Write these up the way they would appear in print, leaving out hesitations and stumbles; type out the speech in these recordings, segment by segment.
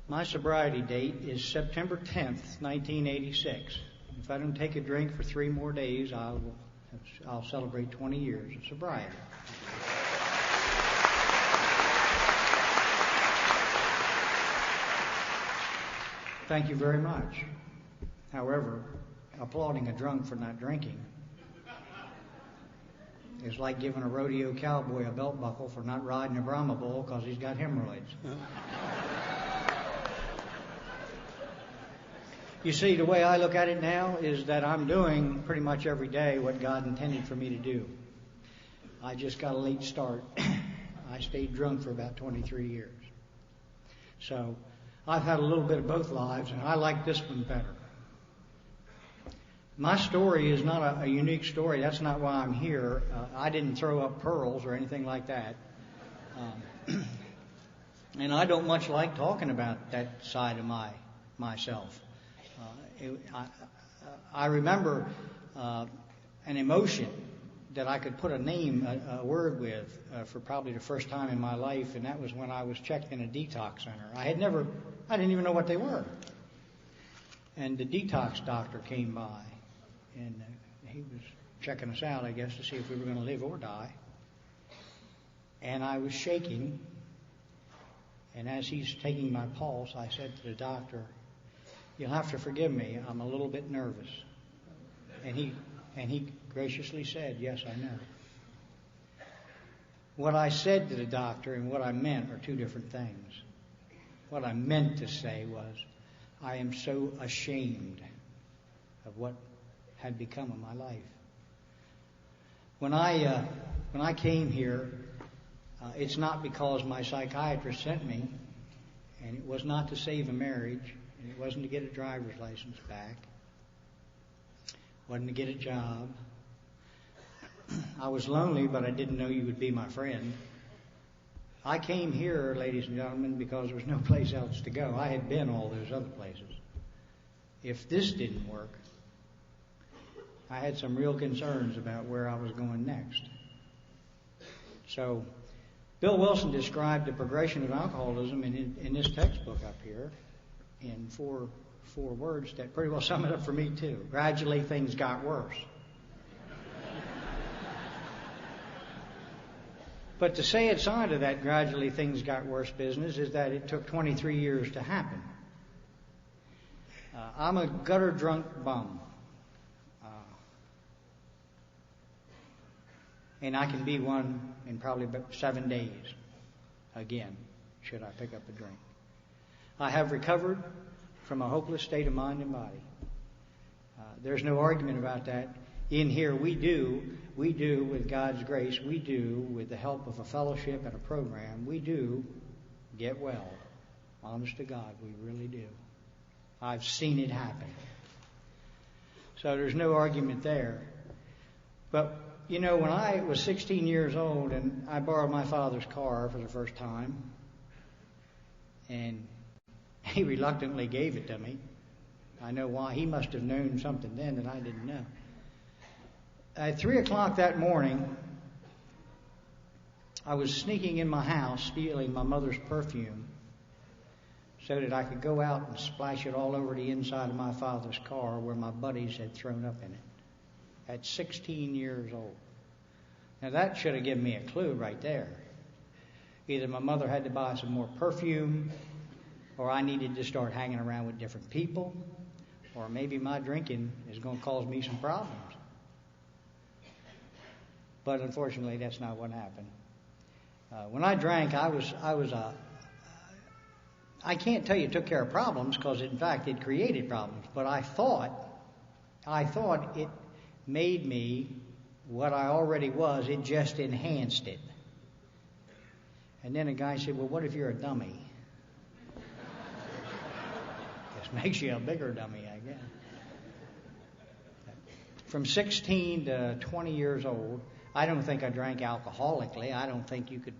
My sobriety date is September 10th, 1986. If I don't take a drink for 3 more days, I'll celebrate 20 years of sobriety. Thank you very much. However, applauding a drunk for not drinking is like giving a rodeo cowboy a belt buckle for not riding a Brahma bull because he's got hemorrhoids. You see, the way I look at it now is that I'm doing pretty much every day what God intended for me to do. I just got a late start. I stayed drunk for about 23 years. So I've had a little bit of both lives, and I like this one better. My story is not a unique story. That's not why I'm here. I didn't throw up pearls or anything like that. And I don't much like talking about that side of myself. I remember an emotion that I could put a name, a word with, for probably the first time in my life, and that was when I was checked in a detox center. I didn't even know what they were. And the detox doctor came by, and he was checking us out, I guess, to see if we were going to live or die. And I was shaking, and as he's taking my pulse, I said to the doctor, "You'll have to forgive me. I'm a little bit nervous." And he graciously said, "Yes, I know." What I said to the doctor and what I meant are two different things. What I meant to say was, I am so ashamed of what had become of my life. When I came here, it's not because my psychiatrist sent me, and it was not to save a marriage. It wasn't to get a driver's license back. It wasn't to get a job. I was lonely, but I didn't know you would be my friend. I came here, ladies and gentlemen, because there was no place else to go. I had been all those other places. If this didn't work, I had some real concerns about where I was going next. So, Bill Wilson described the progression of alcoholism in this textbook up here in four words that pretty well sum it up for me too. Gradually, things got worse. But the sad side of that gradually things got worse business is that it took 23 years to happen. I'm a gutter drunk bum. And I can be one in probably about 7 days again, should I pick up a drink. I have recovered from a hopeless state of mind and body. There's no argument about that. In here, we do, with God's grace, we do, with the help of a fellowship and a program, we do get well. Honest to God, we really do. I've seen it happen. So there's no argument there. But, you know, when I was 16 years old and I borrowed my father's car for the first time, and he reluctantly gave it to me. I know why. He must have known something then that I didn't know. At 3 o'clock that morning, I was sneaking in my house, stealing my mother's perfume so that I could go out and splash it all over the inside of my father's car where my buddies had thrown up in it. At 16 years old. Now that should have given me a clue right there. Either my mother had to buy some more perfume, or I needed to start hanging around with different people, or maybe my drinking is going to cause me some problems. But unfortunately, that's not what happened. When I drank, I can't tell you it took care of problems because, in fact, it created problems. But I thought it made me what I already was. It just enhanced it. And then a guy said, "Well, what if you're a dummy?" Just makes you a bigger dummy, I guess. From 16 to 20 years old, I don't think I drank alcoholically. I don't think you could,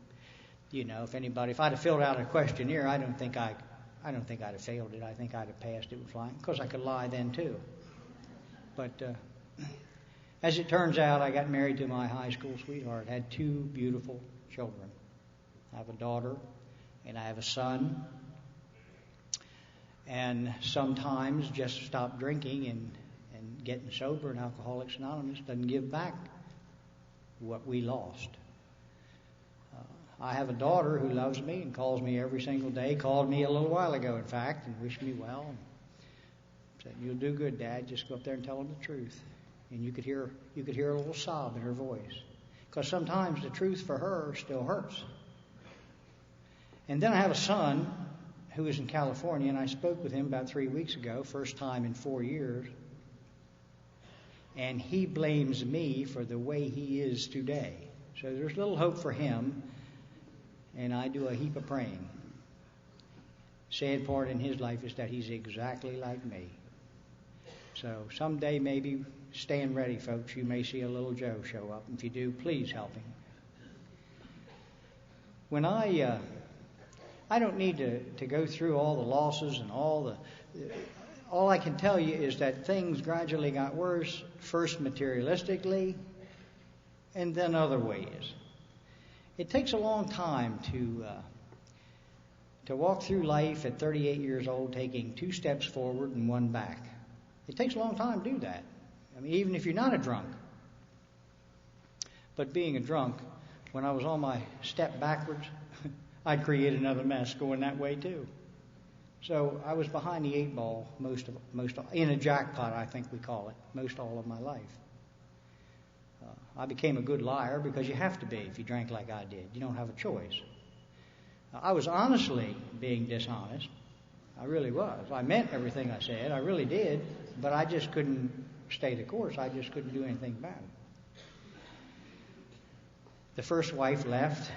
if I'd have filled out a questionnaire, I don't think I'd have failed it. I think I'd have passed it with flying. Of course, I could lie then too. But as it turns out, I got married to my high school sweetheart. Had 2 beautiful children. I have a daughter and I have a son. and sometimes just stop drinking and getting sober, and Alcoholics Anonymous doesn't give back what we lost. I have a daughter who loves me and calls me every single day, called me a little while ago, in fact, and wished me well. And said, "You'll do good, Dad. Just go up there and tell them the truth." And you could hear a little sob in her voice, because sometimes the truth for her still hurts. And then I have a son who is in California, and I spoke with him about 3 weeks ago, first time in 4 years. And he blames me for the way he is today. So there's little hope for him, and I do a heap of praying. Sad part in his life is that he's exactly like me. So someday, maybe, stand ready, folks. You may see a little Joe show up. If you do, please help him. When I don't need to go through all the losses and all I can tell you is that things gradually got worse, first materialistically, and then other ways. It takes a long time to walk through life at 38 years old, taking 2 steps forward and 1 back. It takes a long time to do that. I mean, even if you're not a drunk. But being a drunk, when I was on my step backwards, I'd create another mess going that way too. So I was behind the 8 ball most in a jackpot, I think we call it, most all of my life. I became a good liar because you have to be if you drank like I did. You don't have a choice. I was honestly being dishonest. I really was. I meant everything I said. I really did. But I just couldn't stay the course. I just couldn't do anything about it. The first wife left,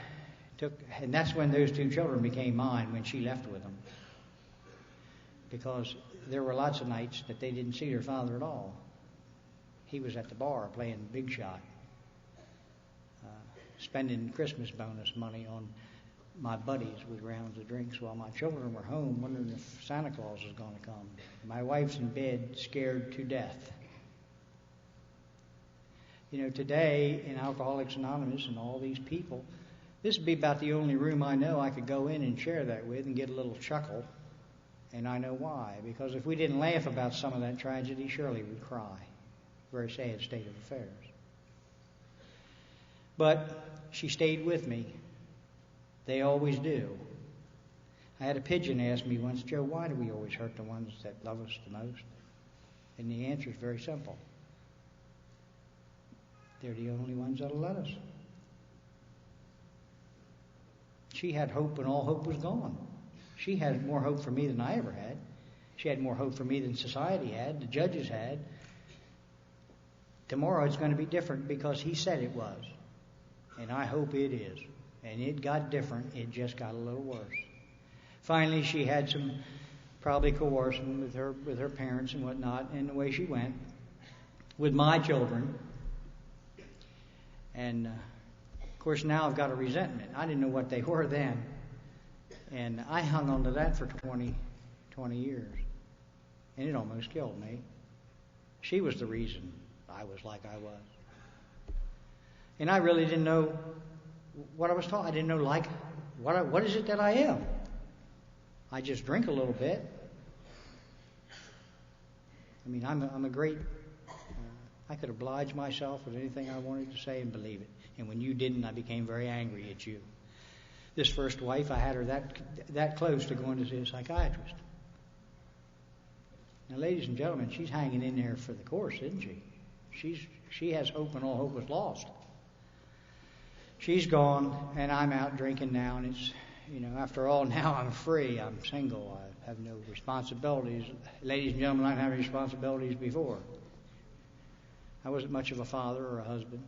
and that's when those 2 children became mine, when she left with them. Because there were lots of nights that they didn't see their father at all. He was at the bar playing big shot, spending Christmas bonus money on my buddies with rounds of drinks while my children were home wondering if Santa Claus was going to come. My wife's in bed, scared to death. You know, today in Alcoholics Anonymous and all these people, this would be about the only room I know I could go in and share that with and get a little chuckle. And I know why. Because if we didn't laugh about some of that tragedy, surely we'd cry. Very sad state of affairs. But she stayed with me. They always do. I had a pigeon ask me once, "Joe, why do we always hurt the ones that love us the most?" And the answer is very simple. They're the only ones that'll let us. She had hope when all hope was gone. She had more hope for me than I ever had. She had more hope for me than society had, the judges had. Tomorrow it's going to be different because he said it was. And I hope it is. And it got different. It just got a little worse. Finally, she had some probably coercion with her parents and whatnot, and the way she went with my children. And, of course, now I've got a resentment. I didn't know what they were then. And I hung on to that for 20 years. And it almost killed me. She was the reason I was like I was. And I really didn't know what I was taught. I didn't know, what is it that I am? I just drink a little bit. I mean, I'm a great... I could oblige myself with anything I wanted to say and believe it. And when you didn't, I became very angry at you. This first wife, I had her that close to going to see a psychiatrist. Now, ladies and gentlemen, she's hanging in there for the course, isn't she? She has hope when all hope was lost. She's gone, and I'm out drinking now, and it's, after all, now I'm free. I'm single. I have no responsibilities. Ladies and gentlemen, I didn't have any responsibilities before. I wasn't much of a father or a husband.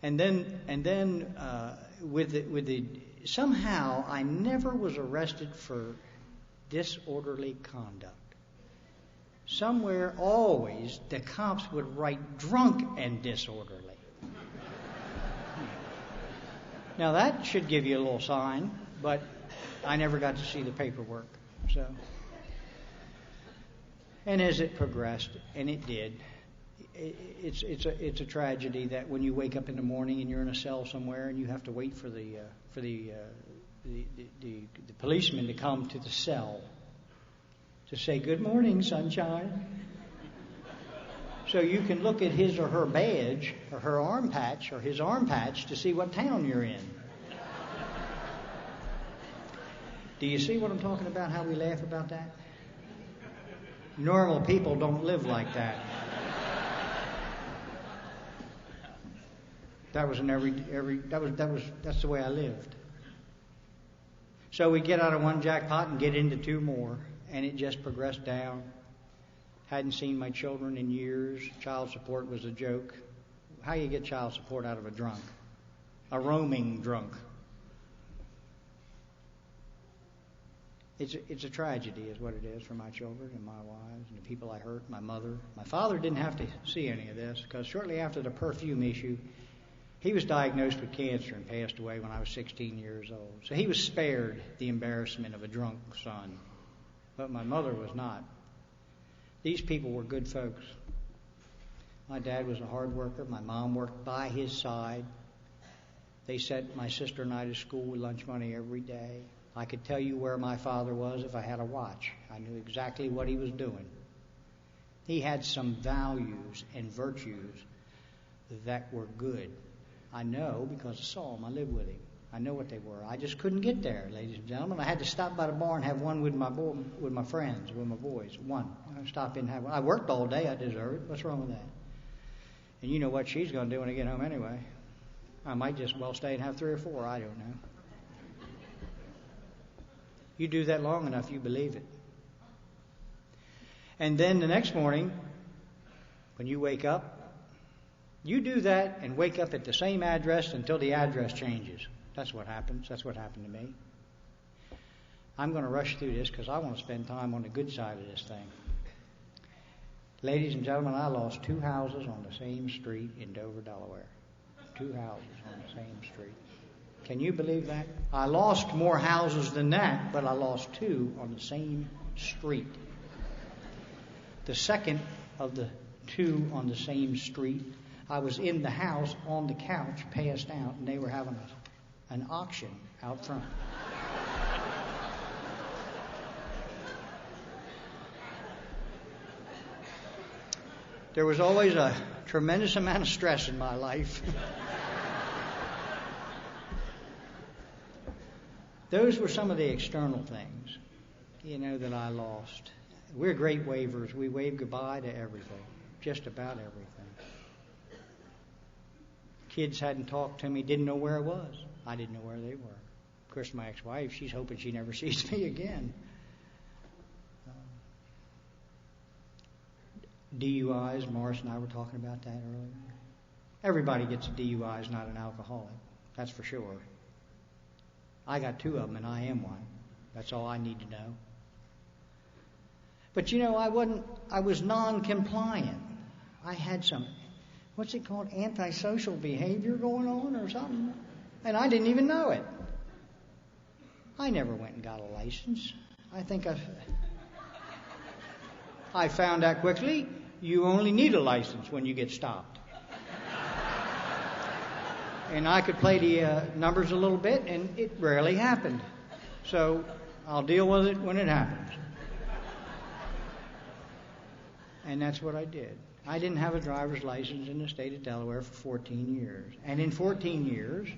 And then somehow I never was arrested for disorderly conduct. Somewhere always the cops would write drunk and disorderly. Now that should give you a little sign, but I never got to see the paperwork. So, and as it progressed, and it did, it's a tragedy that when you wake up in the morning and you're in a cell somewhere and you have to wait for the policeman to come to the cell to say, "Good morning, sunshine." So you can look at his or her badge or her arm patch or his arm patch to see what town you're in. Do you see what I'm talking about, how we laugh about that? Normal people don't live like that. That's the way I lived. So we get out of one jackpot and get into two more, and it just progressed down. Hadn't seen my children in years. Child support was a joke. How you get child support out of a drunk? A roaming drunk. It's a tragedy is what it is for my children and my wives and the people I hurt, my mother. My father didn't have to see any of this because shortly after the perfume issue, he was diagnosed with cancer and passed away when I was 16 years old. So he was spared the embarrassment of a drunk son. But my mother was not. These people were good folks. My dad was a hard worker. My mom worked by his side. They sent my sister and I to school with lunch money every day. I could tell you where my father was if I had a watch. I knew exactly what he was doing. He had some values and virtues that were good. I know because I saw him. I lived with him. I know what they were. I just couldn't get there, ladies and gentlemen. I had to stop by the bar and have one with my friends, with my boys. One. I stop in and have one. I worked all day. I deserve it. What's wrong with that? And you know what she's going to do when I get home anyway. I might just well stay and have 3 or 4. I don't know. You do that long enough, you believe it. And then the next morning, when you wake up, you do that and wake up at the same address until the address changes. That's what happens. That's what happened to me. I'm going to rush through this because I want to spend time on the good side of this thing. Ladies and gentlemen, I lost 2 houses on the same street in Dover, Delaware. 2 houses on the same street. Can you believe that? I lost more houses than that, but I lost 2 on the same street. The second of the 2 on the same street, I was in the house on the couch, passed out, and they were having an auction out front. There was always a tremendous amount of stress in my life. Those were some of the external things, that I lost. We're great wavers. We wave goodbye to everything, just about everything. Kids hadn't talked to me, didn't know where I was. I didn't know where they were. Of course, my ex-wife, she's hoping she never sees me again. DUIs, Morris and I were talking about that earlier. Everybody gets a DUI is not an alcoholic. That's for sure. I got 2 of them, and I am one. That's all I need to know. But I was non-compliant. I had some, what's it called, antisocial behavior going on or something. And I didn't even know it. I never went and got a license. I think I found out quickly, you only need a license when you get stopped. And I could play the numbers a little bit, and it rarely happened. So I'll deal with it when it happens. And that's what I did. I didn't have a driver's license in the state of Delaware for 14 years. And in 14 years,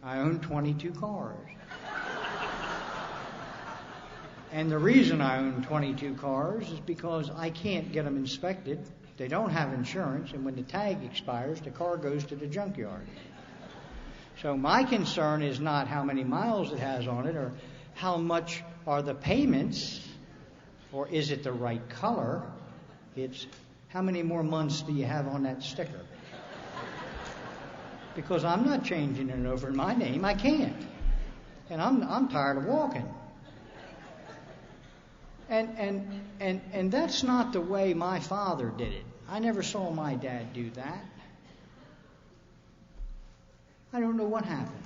I owned 22 cars. And the reason I own 22 cars is because I can't get them inspected. They don't have insurance, and when the tag expires, the car goes to the junkyard. So my concern is not how many miles it has on it or how much are the payments or is it the right color. It's how many more months do you have on that sticker? Because I'm not changing it over in my name. I can't. And I'm tired of walking. And that's not the way my father did it. I never saw my dad do that. I don't know what happened.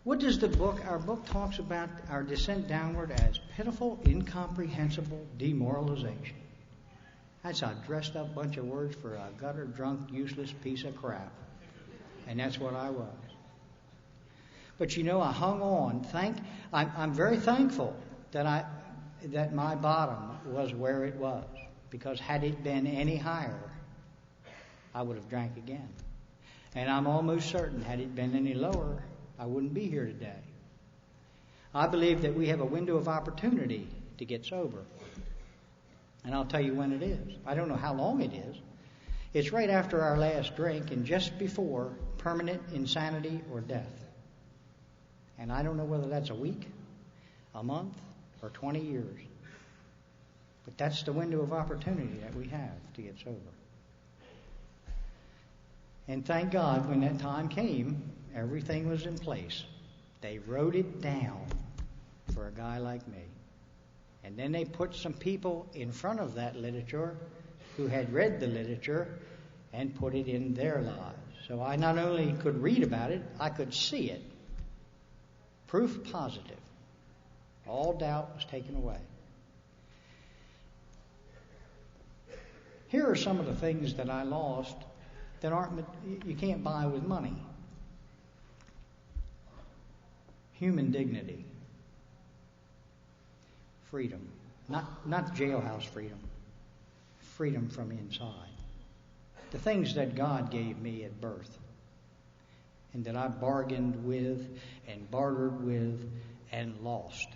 What does the book? Our book talks about our descent downward as pitiful, incomprehensible demoralization. That's a dressed up bunch of words for a gutter drunk, useless piece of crap. And that's what I was. But I hung on. I'm very thankful that that my bottom was where it was, because had it been any higher, I would have drank again. And I'm almost certain, had it been any lower, I wouldn't be here today. I believe that we have a window of opportunity to get sober. And I'll tell you when it is. I don't know how long it is. It's right after our last drink and just before permanent insanity or death. And I don't know whether that's a week, a month, or 20 years. But that's the window of opportunity that we have to get sober. And thank God when that time came, everything was in place. They wrote it down for a guy like me. And then they put some people in front of that literature who had read the literature and put it in their lives. So I not only could read about it, I could see it. Proof positive. All doubt was taken away. Here are some of the things that I lost that you can't buy with money. Human dignity. Freedom. Not jailhouse freedom. Freedom from inside. The things that God gave me at birth and that I bargained with and bartered with and lost.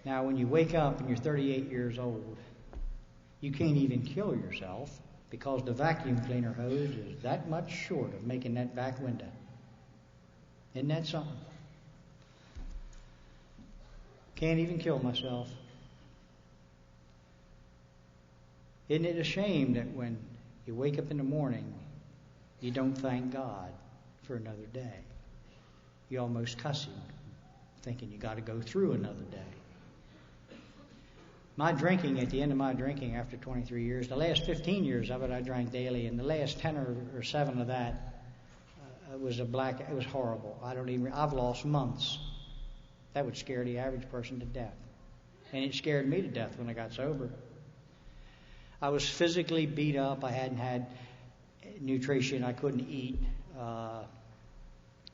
Now, when you wake up and you're 38 years old, you can't even kill yourself because the vacuum cleaner hose is that much short of making that back window. Isn't that something? Can't even kill myself. Isn't it a shame that when you wake up in the morning, you don't thank God for another day? You almost cuss Him, thinking you got to go through another day. My drinking, at the end of my drinking after 23 years, the last 15 years of it I drank daily, and the last 10 or 7 of that it was horrible. I've lost months. That would scare the average person to death. And it scared me to death when I got sober. I was physically beat up. I hadn't had nutrition. I couldn't eat.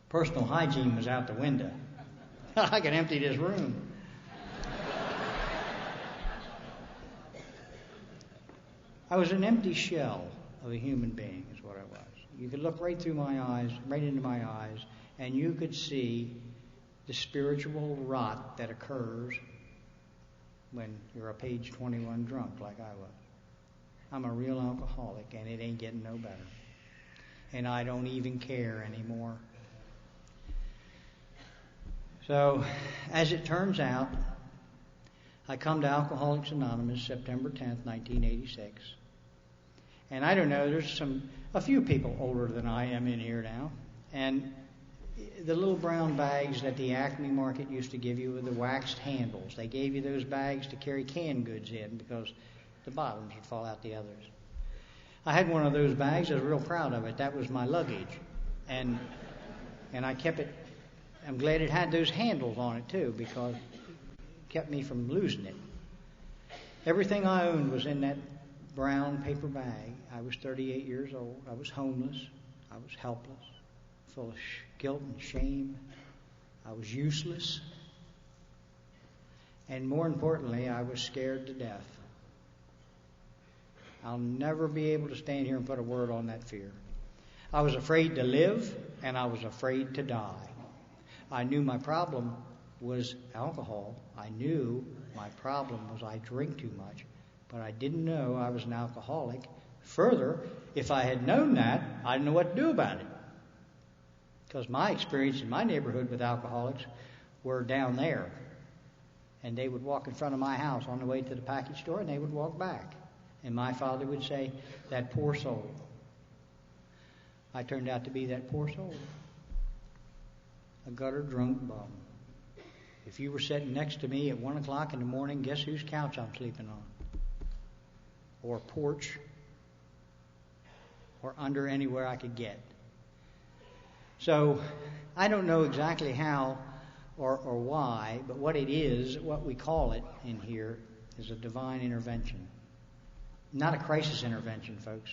Personal hygiene was out the window. I could empty this room. I was an empty shell of a human being is what I was. You could look right through my eyes, right into my eyes, and you could see the spiritual rot that occurs when you're a page 21 drunk like I was. I'm a real alcoholic, and it ain't getting no better. And I don't even care anymore. So, as it turns out, I come to Alcoholics Anonymous September 10th, 1986. And I don't know, there's a few people older than I am in here now. And the little brown bags that the Acme Market used to give you with the waxed handles, they gave you those bags to carry canned goods in because the bottoms would fall out the others. I had one of those bags. I was real proud of it. That was my luggage. And I kept it. I'm glad it had those handles on it, too, because it kept me from losing it. Everything I owned was in that brown paper bag. I was 38 years old. I was homeless. I was helpless, full of guilt and shame. I was useless. And more importantly, I was scared to death. I'll never be able to stand here and put a word on that fear. I was afraid to live, and I was afraid to die. I knew my problem was alcohol. I knew my problem was I drink too much, but I didn't know I was an alcoholic. Further, if I had known that, I didn't know what to do about it. Because my experience in my neighborhood with alcoholics were down there. And they would walk in front of my house on the way to the package store, and they would walk back. And my father would say, "That poor soul." I turned out to be that poor soul. A gutter drunk bum. If you were sitting next to me at 1 o'clock in the morning, guess whose couch I'm sleeping on? Or porch. Or under anywhere I could get. So, I don't know exactly how or why, but what it is, what we call it in here, is a divine intervention. Not a crisis intervention, folks.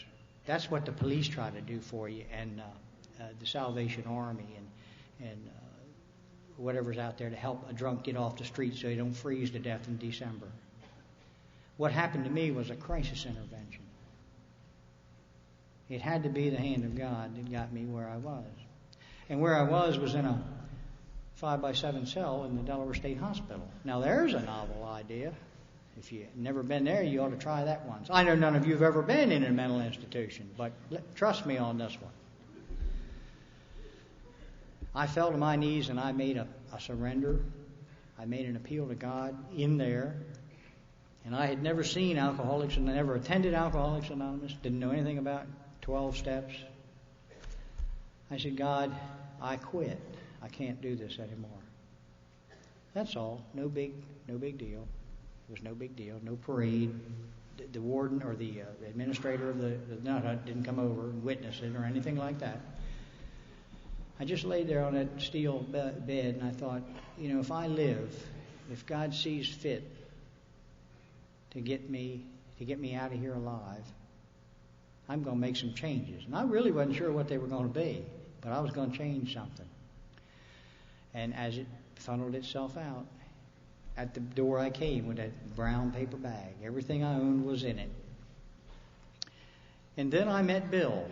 That's what the police try to do for you, and the Salvation Army, and whatever's out there to help a drunk get off the street so he don't freeze to death in December. What happened to me was a crisis intervention. It had to be the hand of God that got me where I was. And where I was in a 5x7 cell in the Delaware State Hospital. Now there's a novel idea. If you've never been there, you ought to try that once. I know none of you have ever been in a mental institution, but trust me on this one. I fell to my knees and I made a surrender. I made an appeal to God in there. And I had never seen Alcoholics and I never attended Alcoholics Anonymous, didn't know anything about 12 steps. I said, God, I quit. I can't do this anymore. That's all. No big deal. It was no big deal. No parade. The warden or the administrator of the nut hut didn't come over and witness it or anything like that. I just laid there on that steel bed and I thought, if I live, if God sees fit to get me out of here alive, I'm going to make some changes. And I really wasn't sure what they were going to be, but I was going to change something. And as it funneled itself out, at the door I came with that brown paper bag. Everything I owned was in it. And then I met Bill.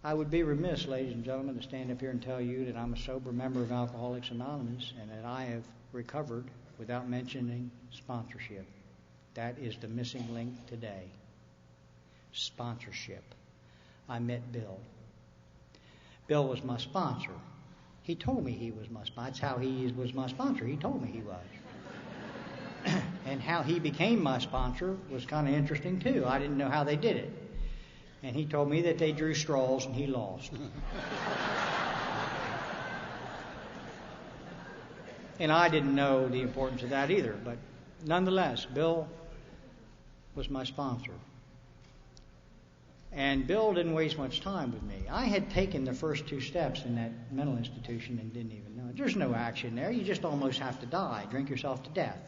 I would be remiss, ladies and gentlemen, to stand up here and tell you that I'm a sober member of Alcoholics Anonymous and that I have recovered without mentioning sponsorship. That is the missing link today. Sponsorship. I met Bill. Bill was my sponsor. He told me he was my sponsor. That's how he was my sponsor. He told me he was. And how he became my sponsor was kind of interesting too. I didn't know how they did it. And he told me that they drew straws and he lost. And I didn't know the importance of that either. But nonetheless, Bill was my sponsor. And Bill didn't waste much time with me. I had taken the first 2 steps in that mental institution and didn't even know it. There's no action there. You just almost have to die, drink yourself to death.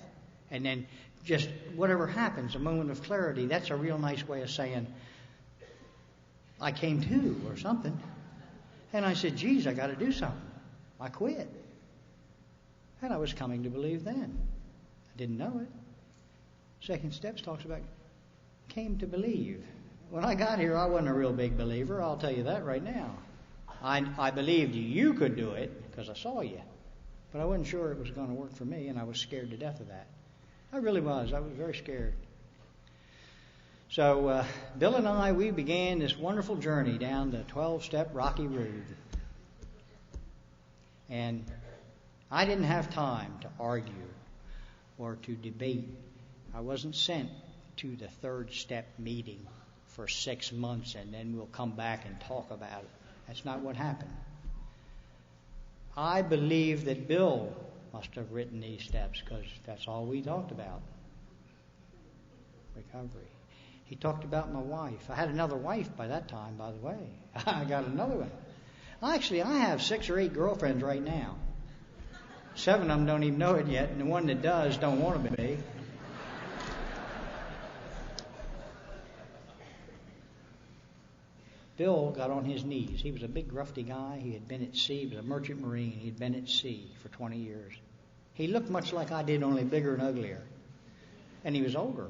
And then just whatever happens, a moment of clarity, that's a real nice way of saying, I came to, or something. And I said, geez, I got to do something. I quit. And I was coming to believe then. I didn't know it. Second steps talks about came to believe. When I got here, I wasn't a real big believer. I'll tell you that right now. I believed you could do it because I saw you. But I wasn't sure it was going to work for me, and I was scared to death of that. I really was. I was very scared. So Bill and I, we began this wonderful journey down the 12-step rocky road. And I didn't have time to argue or to debate. I wasn't sent to the 3rd step meeting for 6 months and then we'll come back and talk about it. That's not what happened. I believe that Bill must have written these steps because that's all we talked about. Recovery. He talked about my wife. I had another wife by that time, by the way. I got another one. Actually, I have 6 or 8 girlfriends right now. 7 of them don't even know it yet, and the one that does don't want to be. Bill got on his knees. He was a big, grufty guy. He had been at sea. He was a merchant marine. He'd been at sea for 20 years. He looked much like I did, only bigger and uglier. And he was older.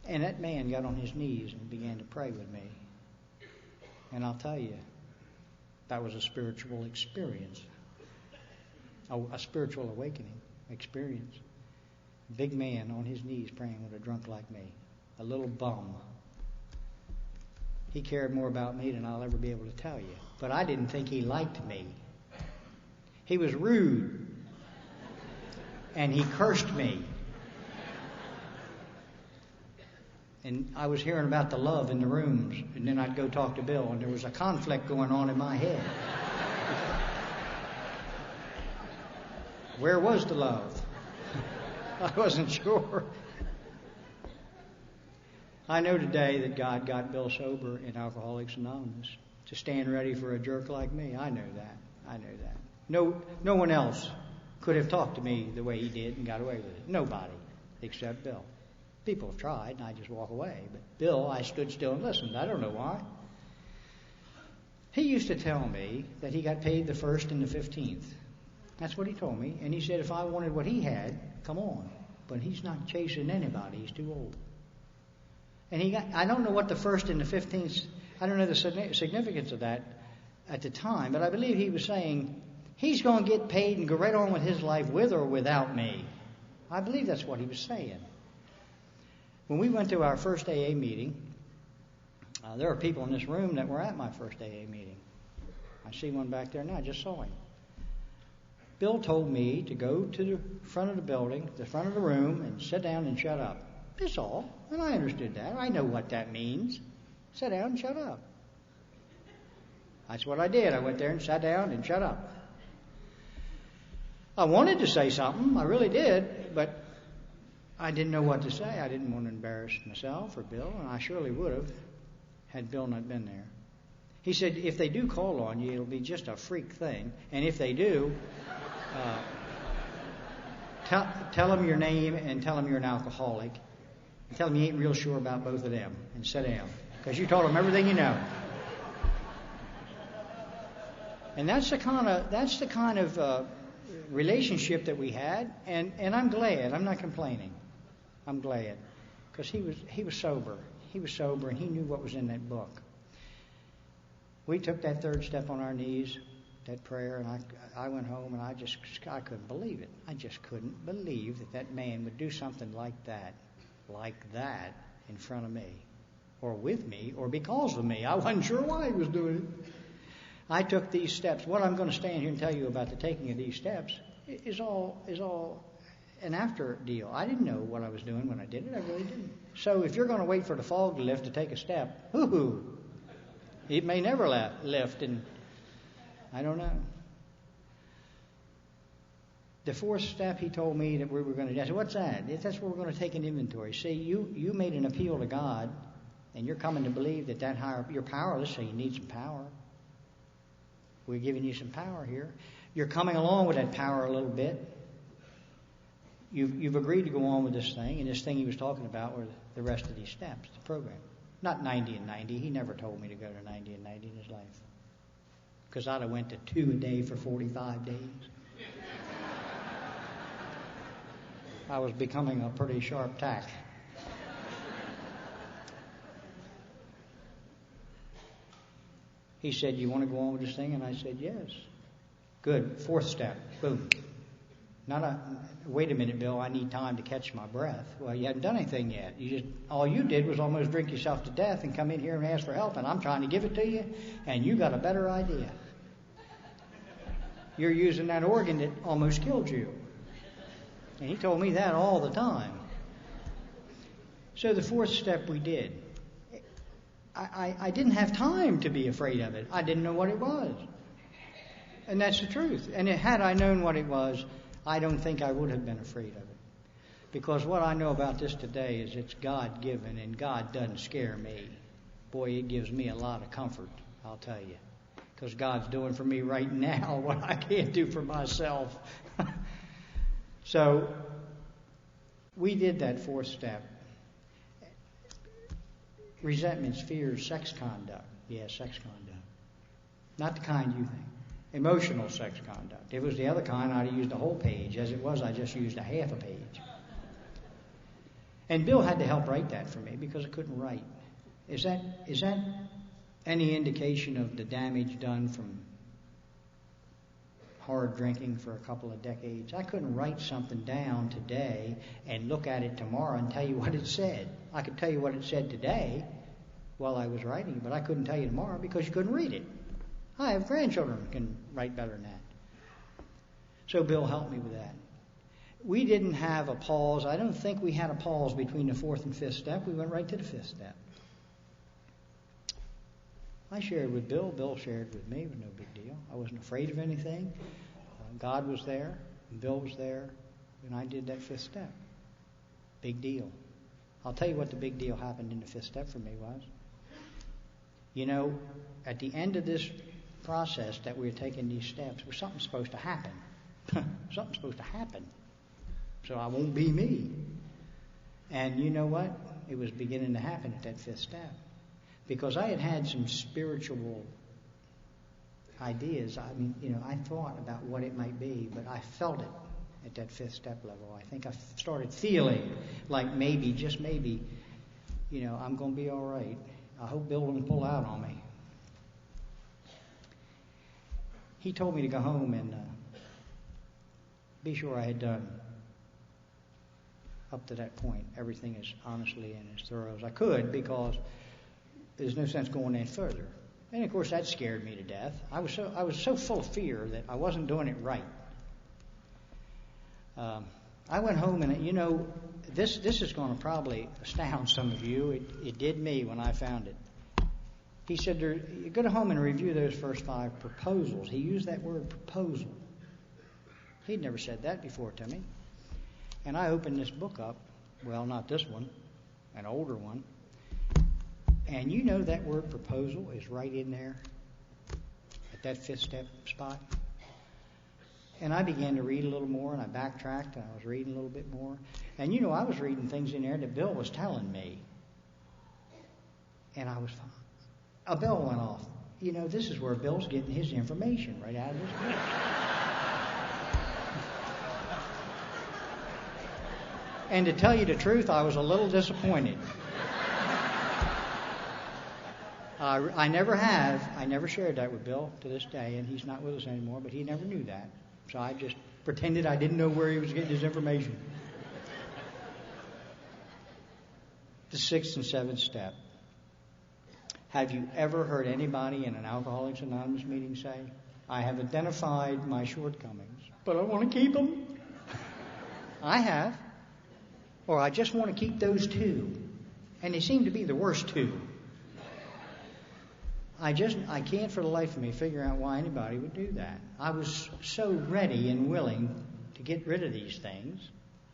And that man got on his knees and began to pray with me. And I'll tell you, that was a spiritual experience. A spiritual awakening experience. Big man on his knees praying with a drunk like me. A little bum. He cared more about me than I'll ever be able to tell you. But I didn't think he liked me. He was rude. And he cursed me. And I was hearing about the love in the rooms. And then I'd go talk to Bill, and there was a conflict going on in my head. Where was the love? I wasn't sure. I know today that God got Bill sober in Alcoholics Anonymous to stand ready for a jerk like me. I know that. No one else could have talked to me the way he did and got away with it. Nobody except Bill. People have tried, and I just walk away. But Bill, I stood still and listened. I don't know why. He used to tell me that he got paid the 1st and the 15th That's what he told me. And he said if I wanted what he had, come on. But he's not chasing anybody. He's too old. And I don't know what the 1st and the 15th, I don't know the significance of that at the time, but I believe he was saying he's going to get paid and go right on with his life with or without me. I believe that's what he was saying. When we went to our first AA meeting, there are people in this room that were at my first AA meeting. I see one back there now. I just saw him. Bill told me to go to the front of the building, the front of the room, and sit down and shut up. That's all. And I understood that. I know what that means. Sit down and shut up. That's what I did. I went there and sat down and shut up. I wanted to say something. I really did. But I didn't know what to say. I didn't want to embarrass myself or Bill. And I surely would have had Bill not been there. He said, if they do call on you, it'll be just a freak thing. And if they do, tell them your name and tell them you're an alcoholic. And tell them you ain't real sure about both of them. And sit down. Because you told them everything you know. And that's the kind of relationship that we had. And I'm glad. I'm not complaining. I'm glad. Because he was sober. He was sober and he knew what was in that book. We took that 3rd step on our knees, that prayer, and I went home and I couldn't believe it. I just couldn't believe that man would do something like that in front of me, or with me, or because of me. I wasn't sure why he was doing it. I took these steps. What I'm going to stand here and tell you about the taking of these steps is all an after deal. I didn't know what I was doing when I did it. I really didn't. So if you're going to wait for the fog to lift to take a step, it may never lift, and I don't know. The 4th step, he told me that we were going to do. I said, what's that? That's where we're going to take an inventory. See, you made an appeal to God, and you're coming to believe that you're powerless, so you need some power. We're giving you some power here. You're coming along with that power a little bit. You've agreed to go on with this thing, and this thing he was talking about were the rest of these steps, the program. Not 90 and 90. He never told me to go to 90 and 90 in his life. Because I'd have went to 2 a day for 45 days. I was becoming a pretty sharp tack. He said, you want to go on with this thing? And I said, yes. Good. 4th step. Boom. Wait a minute, Bill, I need time to catch my breath. Well, you haven't done anything yet. All you did was almost drink yourself to death and come in here and ask for help, and I'm trying to give it to you, and you got a better idea. You're using that organ that almost killed you. And he told me that all the time. So the 4th step we did. I didn't have time to be afraid of it. I didn't know what it was. And that's the truth. And had I known what it was, I don't think I would have been afraid of it. Because what I know about this today is it's God-given, and God doesn't scare me. Boy, it gives me a lot of comfort, I'll tell you. Because God's doing for me right now what I can't do for myself. So, we did that 4th step. Resentments, fears, sex conduct. Yeah, sex conduct. Not the kind you think. Emotional sex conduct. If it was the other kind, I'd have used a whole page. As it was, I just used a half a page. And Bill had to help write that for me because I couldn't write. Is that any indication of the damage done from hard drinking for a couple of decades? I couldn't write something down today and look at it tomorrow and tell you what it said. I could tell you what it said today while I was writing, but I couldn't tell you tomorrow because you couldn't read it. I have grandchildren who can write better than that. So Bill helped me with that. We didn't have a pause. I don't think we had a pause between the 4th and 5th step. We went right to the 5th step. I shared with Bill. Bill shared with me. It was no big deal. I wasn't afraid of anything. God was there. And Bill was there. And I did that 5th step. Big deal. I'll tell you what the big deal happened in the 5th step for me was. You know, at the end of this process that we were taking these steps, was something supposed to happen. Something's supposed to happen. So I won't be me. And you know what? It was beginning to happen at that 5th step. Because I had had some spiritual ideas. I mean, I thought about what it might be, but I felt it at that fifth step level. I think I started feeling like maybe, just maybe, I'm going to be all right. I hope Bill won't pull out on me. He told me to go home and be sure I had done, up to that point, everything as honestly and as thorough as I could, because there's no sense going any further. And of course, that scared me to death. I was so full of fear that I wasn't doing it right. I went home, and this is going to probably astound some of you. It did me when I found it. He said, "You go to home and review those first 5 proposals." He used that word, proposal. He'd never said that before to me. And I opened this book up. Well, not this one, an older one. And that word proposal is right in there at that fifth step spot. And I began to read a little more, and I backtracked, and I was reading a little bit more. And I was reading things in there that Bill was telling me. And I was fine. A bell went off. This is where Bill's getting his information, right out of this book. And to tell you the truth, I was a little disappointed. I never shared that with Bill to this day, and he's not with us anymore, but he never knew that. So I just pretended I didn't know where he was getting his information. The 6th and 7th step. Have you ever heard anybody in an Alcoholics Anonymous meeting say, "I have identified my shortcomings, but I want to keep them"? I have. Or I just want to keep those 2. And they seem to be the worst 2. I can't for the life of me figure out why anybody would do that. I was so ready and willing to get rid of these things.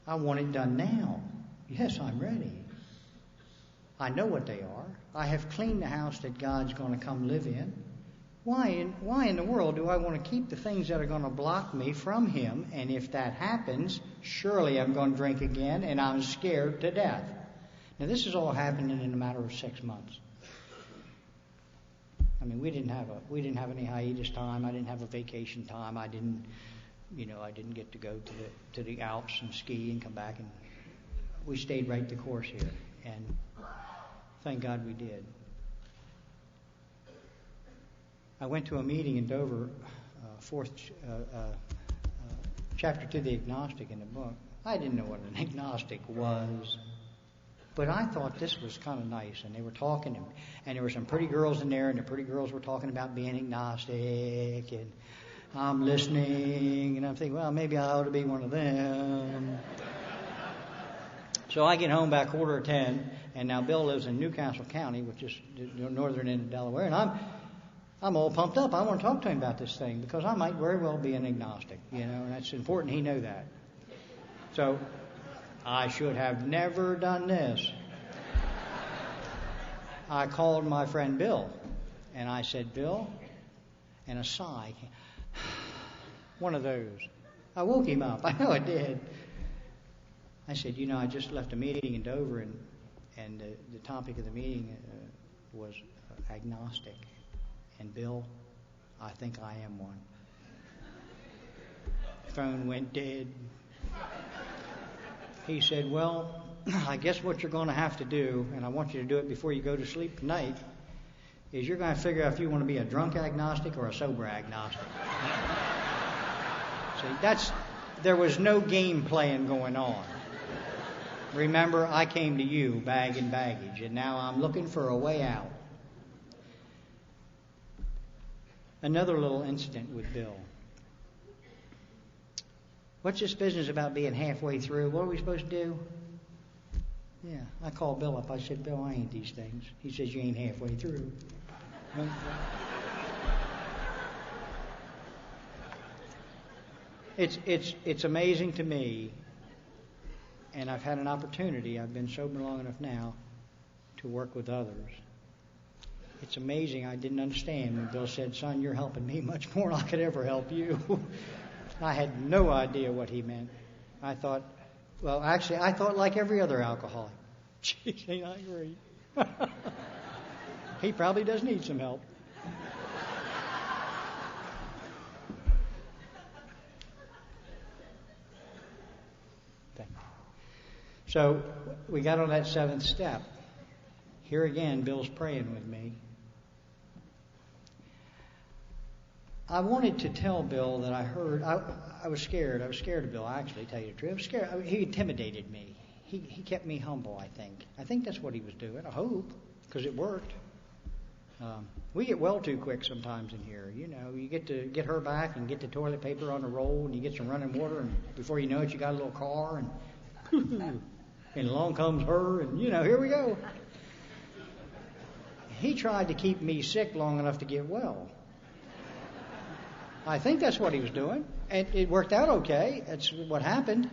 I want it done now. Yes, I'm ready. I know what they are. I have cleaned the house that God's going to come live in. Why in the world do I want to keep the things that are going to block me from Him? And if that happens, surely I'm going to drink again, and I'm scared to death. Now, this is all happening in a matter of 6 months. I mean, we didn't have any hiatus time. I didn't have a vacation time. I didn't get to go to the Alps and ski and come back, and we stayed right the course here. And thank God we did. I went to a meeting in Dover, chapter 2, the agnostic in the book. I didn't know what an agnostic was. But I thought this was kind of nice, and they were talking, and there were some pretty girls in there, and the pretty girls were talking about being agnostic, and I'm listening, and I'm thinking, well, maybe I ought to be one of them. So I get home by 9:45, and now Bill lives in Newcastle County, which is the northern end of Delaware, and I'm all pumped up. I want to talk to him about this thing, because I might very well be an agnostic, and that's important he know that. So I should have never done this. I called my friend Bill, and I said, "Bill," and a sigh, one of those. I woke him up. I know I did. I said, I just left a meeting in Dover, and the topic of the meeting was agnostic. And Bill, I think I am one. Phone went dead. He said, "Well, I guess what you're going to have to do, and I want you to do it before you go to sleep tonight, is you're going to figure out if you want to be a drunk agnostic or a sober agnostic." See, there was no game playing going on. Remember, I came to you, bag and baggage, and now I'm looking for a way out. Another little incident with Bill. What's this business about being halfway through? What are we supposed to do? Yeah, I called Bill up. I said, "Bill, I ain't these things." He says, "You ain't halfway through." It's amazing to me, and I've had an opportunity. I've been sober long enough now to work with others. It's amazing. I didn't understand when Bill said, "Son, you're helping me much more than I could ever help you." I had no idea what he meant. I thought like every other alcoholic. Jeez, ain't I great? He probably does need some help. thing. So we got on that 7th step. Here again, Bill's praying with me. I wanted to tell Bill that I heard. I was scared. I was scared of Bill, actually, to tell you the truth. I was scared. He intimidated me. He kept me humble, I think. I think that's what he was doing. I hope, because it worked. We get well too quick sometimes in here. You know, you get to get her back and get the toilet paper on the roll, and you get some running water, and before you know it, you got a little car, and and along comes her, and, you know, here we go. He tried to keep me sick long enough to get well. I think that's what he was doing. And it worked out okay. That's what happened.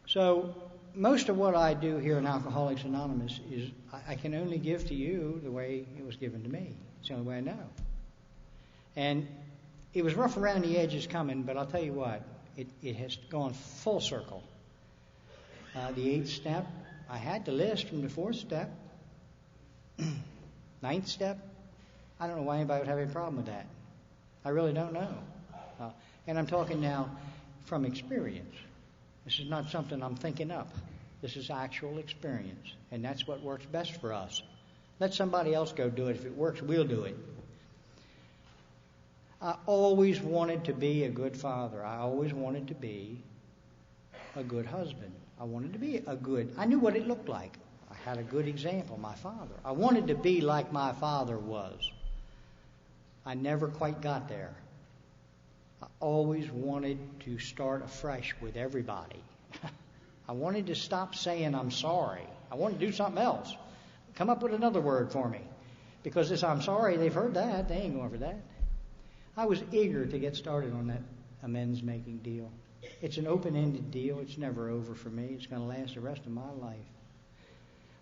So most of what I do here in Alcoholics Anonymous is I can only give to you the way it was given to me. It's the only way I know. And it was rough around the edges coming, but I'll tell you what, it has gone full circle. The 8th step, I had the list from the 4th step. 9th step, I don't know why anybody would have any problem with that. I really don't know. And I'm talking now from experience. This is not something I'm thinking up. This is actual experience. And that's what works best for us. Let somebody else go do it. If it works, we'll do it. I always wanted to be a good father. I always wanted to be a good husband. I wanted to be I knew what it looked like. I had a good example, my father. I wanted to be like my father was. I never quite got there. I always wanted to start afresh with everybody. I wanted to stop saying I'm sorry. I wanted to do something else. Come up with another word for me. Because this I'm sorry, they've heard that. They ain't going for that. I was eager to get started on that amends making deal. It's an open-ended deal. It's never over for me. It's going to last the rest of my life.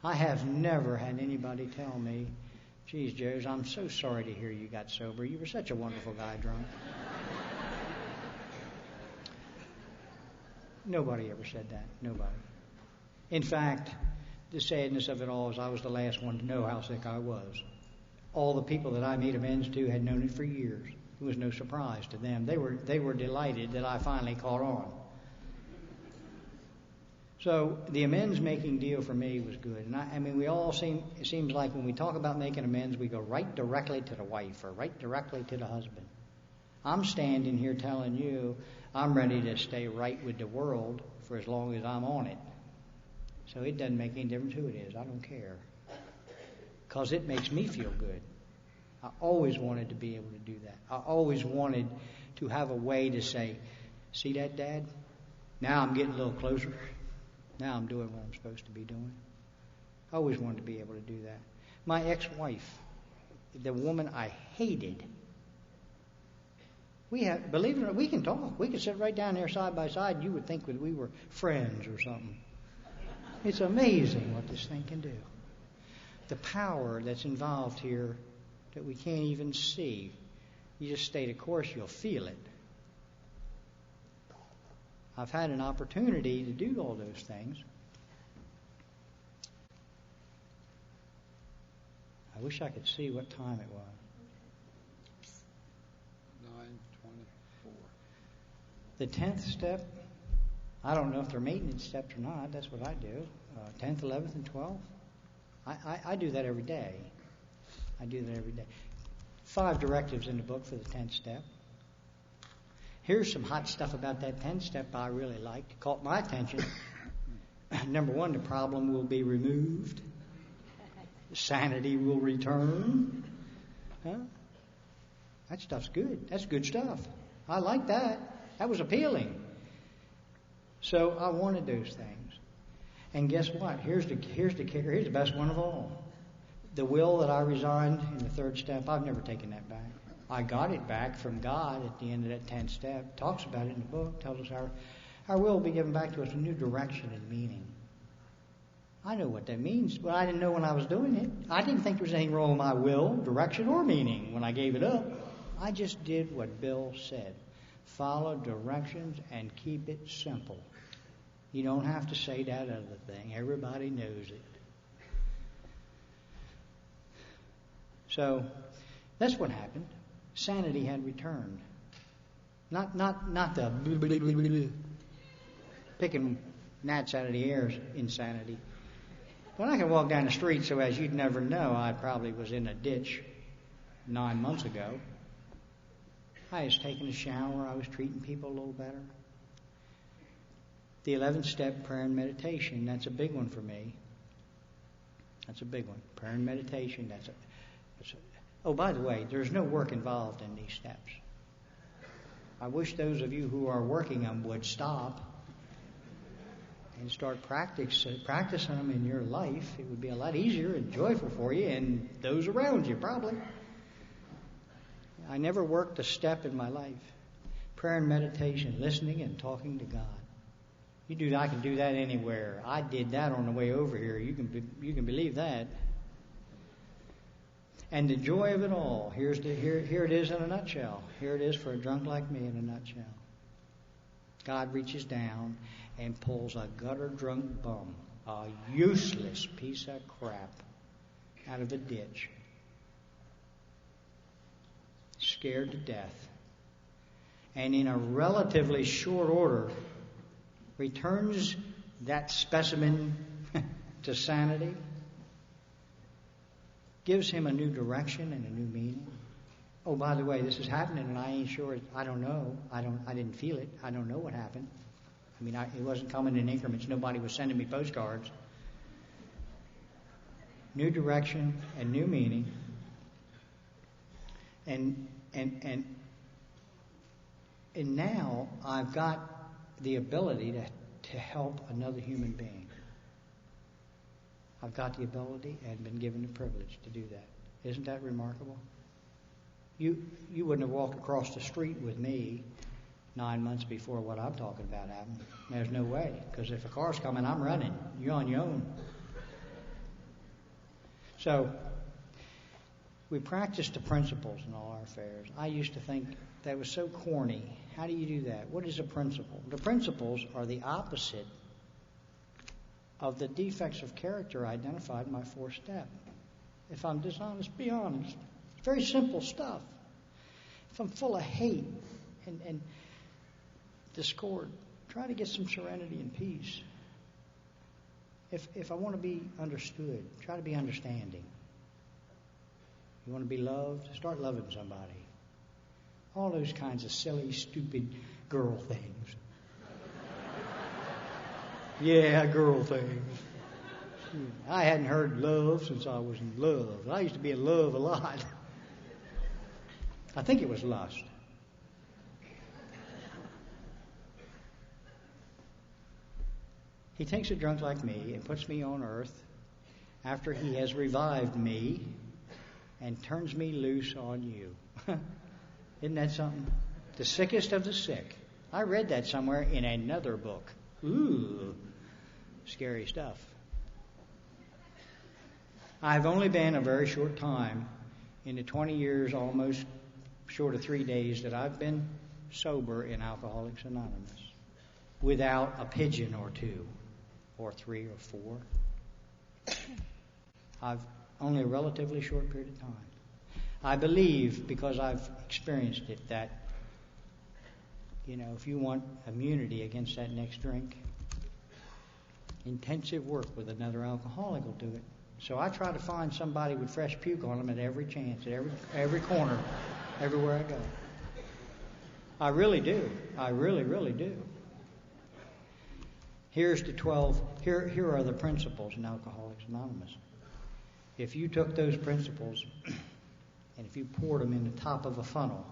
I have never had anybody tell me, geez, Joes, I'm so sorry to hear you got sober. You were such a wonderful guy drunk. Nobody ever said that. Nobody. In fact, the sadness of it all is I was the last one to know how sick I was. All the people that I made amends to had known it for years. It was no surprise to them. They were delighted that I finally caught on. So the amends-making deal for me was good. And I mean, it seems like when we talk about making amends, we go right directly to the wife or right directly to the husband. I'm standing here telling you I'm ready to stay right with the world for as long as I'm on it. So it doesn't make any difference who it is. I don't care. Because it makes me feel good. I always wanted to be able to do that. I always wanted to have a way to say, see that, Dad? Now I'm getting a little closer. Now I'm doing what I'm supposed to be doing. I always wanted to be able to do that. My ex-wife, the woman I hated, believe it or not, we can talk. We can sit right down there side by side and you would think that we were friends or something. It's amazing what this thing can do. The power that's involved here that we can't even see. You just stay the course, you'll feel it. I've had an opportunity to do all those things. I wish I could see what time it was. 9:24. The 10th step, I don't know if they're maintenance steps or not. That's what I do. 10th, 11th, and 12th. I do that every day. I do that every day. 5 directives in the book for the 10th step. Here's some hot stuff about that 10th step I really liked. Caught my attention. Number 1, the problem will be removed. Sanity will return. Huh? That stuff's good. That's good stuff. I like that. That was appealing. So I wanted those things. And guess what? Here's the kicker. Here's the best one of all. The will that I resigned in the 3rd step, I've never taken that back. I got it back from God at the end of that 10th step. Talks about it in the book. Tells us our will will be given back to us a new direction and meaning. I know what that means, but I didn't know when I was doing it. I didn't think there was anything wrong with my will, direction, or meaning when I gave it up. I just did what Bill said. Follow directions and keep it simple. You don't have to say that other thing. Everybody knows it. So that's what happened. Sanity had returned. Not the picking gnats out of the air is insanity. But I can walk down the street so as you'd never know I probably was in a ditch 9 months ago. I was taking a shower. I was treating people a little better. The 11th step, prayer and meditation, that's a big one for me. That's a big one. Prayer and meditation, oh, by the way, there's no work involved in these steps. I wish those of you who are working them would stop and start practicing them in your life. It would be a lot easier and joyful for you and those around you, probably. I never worked a step in my life. Prayer and meditation, listening and talking to God. You do. I can do that anywhere. I did that on the way over here. You can believe that. And the joy of it all. Here it is in a nutshell. Here it is for a drunk like me in a nutshell. God reaches down and pulls a gutter drunk bum, a useless piece of crap, out of a ditch, scared to death, and in a relatively short order returns that specimen to sanity, gives him a new direction and a new meaning. Oh, by the way, this is happening, and I ain't sure. I don't know. I didn't feel it. I don't know what happened. I mean, it wasn't coming in increments. Nobody was sending me postcards. New direction and new meaning. And now I've got the ability to help another human being. I've got the ability and been given the privilege to do that. Isn't that remarkable? You wouldn't have walked across the street with me 9 months before what I'm talking about happened. There's no way, because if a car's coming, I'm running. You're on your own. So we practice the principles in all our affairs. I used to think that was so corny. How do you do that? What is a principle? The principles are the opposite of the defects of character identified in my 4th step. If I'm dishonest, be honest. It's very simple stuff. If I'm full of hate and discord, try to get some serenity and peace. If I want to be understood, try to be understanding. You want to be loved? Start loving somebody. All those kinds of silly, stupid girl things. Yeah, girl things. I hadn't heard love since I was in love. I used to be in love a lot. I think it was lust. He takes a drunk like me and puts me on earth after he has revived me and turns me loose on you. Isn't that something? The sickest of the sick. I read that somewhere in another book. Ooh, scary stuff. I've only been a very short time in the 20 years, almost short of 3 days, that I've been sober in Alcoholics Anonymous, without a pigeon or 2 or 3 or 4. I've only a relatively short period of time. I believe, because I've experienced it, that, if you want immunity against that next drink, intensive work with another alcoholic will do it. So I try to find somebody with fresh puke on them at every chance, at every corner, everywhere I go. I really do. I really, really do. Here's the 12. Here are the principles in Alcoholics Anonymous. If you took those principles and if you poured them in the top of a funnel,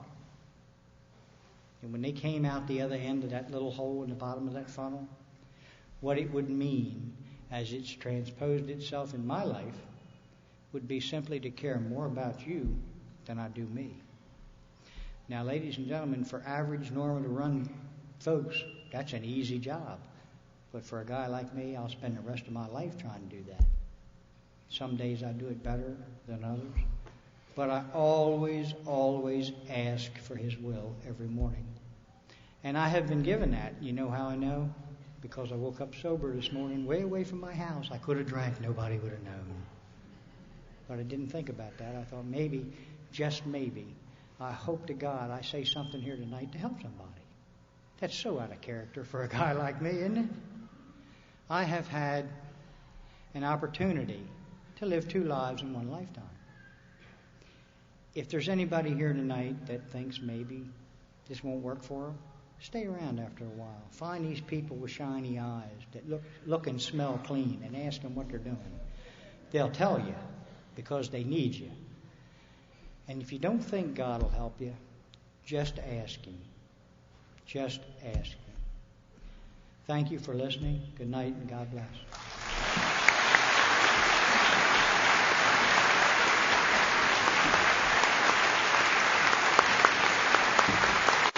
and when they came out the other end of that little hole in the bottom of that funnel, what it would mean as it's transposed itself in my life would be simply to care more about you than I do me. Now, ladies and gentlemen, for average, normal to run folks, that's an easy job. But for a guy like me, I'll spend the rest of my life trying to do that. Some days I do it better than others. But I always, always ask for His will every morning. And I have been given that. You know how I know? Because I woke up sober this morning, way away from my house. I could have drank. Nobody would have known. But I didn't think about that. I thought maybe, just maybe, I hope to God I say something here tonight to help somebody. That's so out of character for a guy like me, isn't it? I have had an opportunity to live 2 lives in one lifetime. If there's anybody here tonight that thinks maybe this won't work for them, stay around after a while. Find these people with shiny eyes that look and smell clean and ask them what they're doing. They'll tell you because they need you. And if you don't think God will help you, just ask Him. Just ask Him. Thank you for listening. Good night and God bless.